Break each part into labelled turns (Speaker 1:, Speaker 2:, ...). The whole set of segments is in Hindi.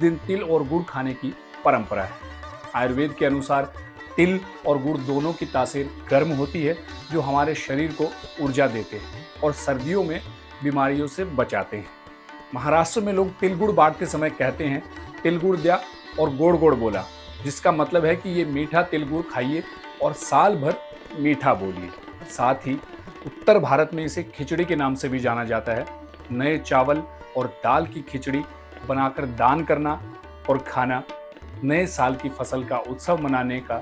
Speaker 1: दिन तिल और गुड़ खाने की परंपरा है। आयुर्वेद के अनुसार तिल और गुड़ दोनों की तासीर गर्म होती है, जो हमारे शरीर को ऊर्जा देते हैं और सर्दियों में बीमारियों से बचाते हैं। महाराष्ट्र में लोग तिल गुड़ बांटते समय कहते हैं, तिल गुड़ द्या और गोड़ गोड़ बोला, जिसका मतलब है कि ये मीठा तिल गुड़ खाइए और साल भर मीठा बोलिए। साथ ही उत्तर भारत में इसे खिचड़ी के नाम से भी जाना जाता है। नए चावल और दाल की खिचड़ी बनाकर दान करना और खाना नए साल की फसल का उत्सव मनाने का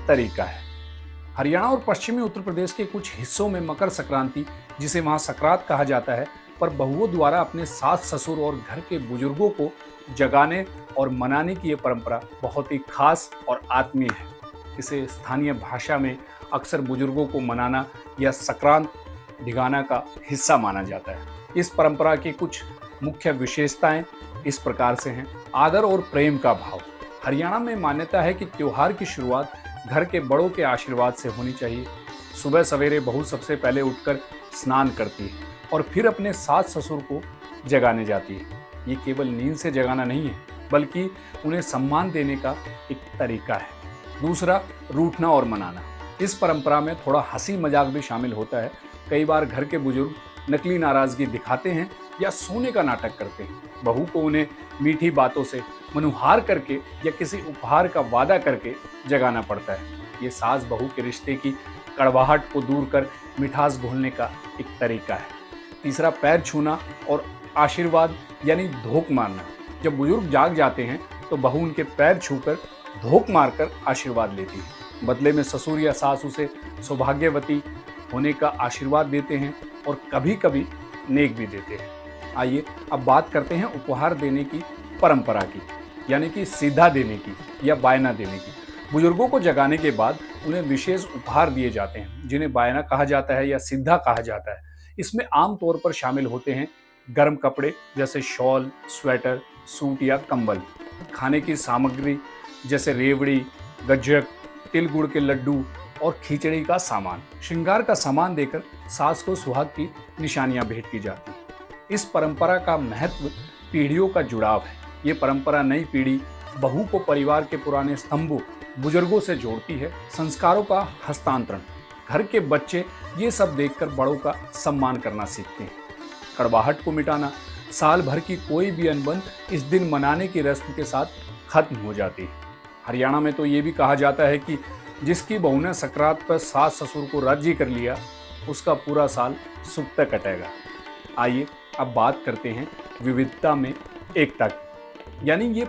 Speaker 1: तरीका है। हरियाणा और पश्चिमी उत्तर प्रदेश के कुछ हिस्सों में मकर संक्रांति, जिसे वहाँ संक्रांत कहा जाता है, पर बहुओं द्वारा अपने सास ससुर और घर के बुजुर्गों को जगाने और मनाने की ये परंपरा बहुत ही खास और आत्मीय है। इसे स्थानीय भाषा में अक्सर बुजुर्गों को मनाना या संक्रांत ढिगाना का हिस्सा माना जाता है। इस परंपरा की कुछ मुख्य विशेषताएं इस प्रकार से हैं। आदर और प्रेम का भाव। हरियाणा में मान्यता है कि त्योहार की शुरुआत घर के बड़ों के आशीर्वाद से होनी चाहिए। सुबह सवेरे बहू सबसे पहले उठकर स्नान करती है और फिर अपने सास ससुर को जगाने जाती है। ये केवल नींद से जगाना नहीं है, बल्कि उन्हें सम्मान देने का एक तरीका है। दूसरा, रूठना और मनाना। इस परंपरा में थोड़ा हंसी मजाक भी शामिल होता है। कई बार घर के बुजुर्ग नकली नाराजगी दिखाते हैं या सोने का नाटक करते हैं। बहू को उन्हें मीठी बातों से मनुहार करके या किसी उपहार का वादा करके जगाना पड़ता है। ये सास बहू के रिश्ते की कड़वाहट को दूर कर मिठास घोलने का एक तरीका है। तीसरा, पैर छूना और आशीर्वाद यानी धोख मारना। जब बुजुर्ग जाग जाते हैं तो बहू उनके पैर छूकर धोख मारकर आशीर्वाद लेती है। बदले में ससुर या सास उसे सौभाग्यवती होने का आशीर्वाद देते हैं और कभी कभी नेक भी देते हैं। आइए अब बात करते हैं उपहार देने की परंपरा की, यानी कि सीधा देने की या बायना देने की। बुजुर्गों को जगाने के बाद उन्हें विशेष उपहार दिए जाते हैं, जिन्हें बायना कहा जाता है या सीधा कहा जाता है। इसमें आमतौर पर शामिल होते हैं गर्म कपड़े जैसे शॉल, स्वेटर, सूट या कंबल, खाने की सामग्री जैसे रेवड़ी, गज्जक, तिल गुड़ के लड्डू और खिचड़ी का सामान। श्रृंगार का सामान देकर सास को सुहाग की निशानियां भेंट की जाती हैं। इस परंपरा का महत्व पीढ़ियों का जुड़ाव है। ये परंपरा नई पीढ़ी बहू को परिवार के पुराने स्तंभों, बुजुर्गों से जोड़ती है। संस्कारों का हस्तांतरण। घर के बच्चे ये सब देखकर बड़ों का सम्मान करना सीखते हैं। कड़वाहट को मिटाना। साल भर की कोई भी अनबन इस दिन मनाने की रस्म के साथ खत्म हो जाती है। हरियाणा में तो ये भी कहा जाता है कि जिसकी बहू ने संक्रांत पर सास ससुर को राजी कर लिया, उसका पूरा साल सुख तक कटेगा। आइए अब बात करते हैं विविधता में एकता की, यानी ये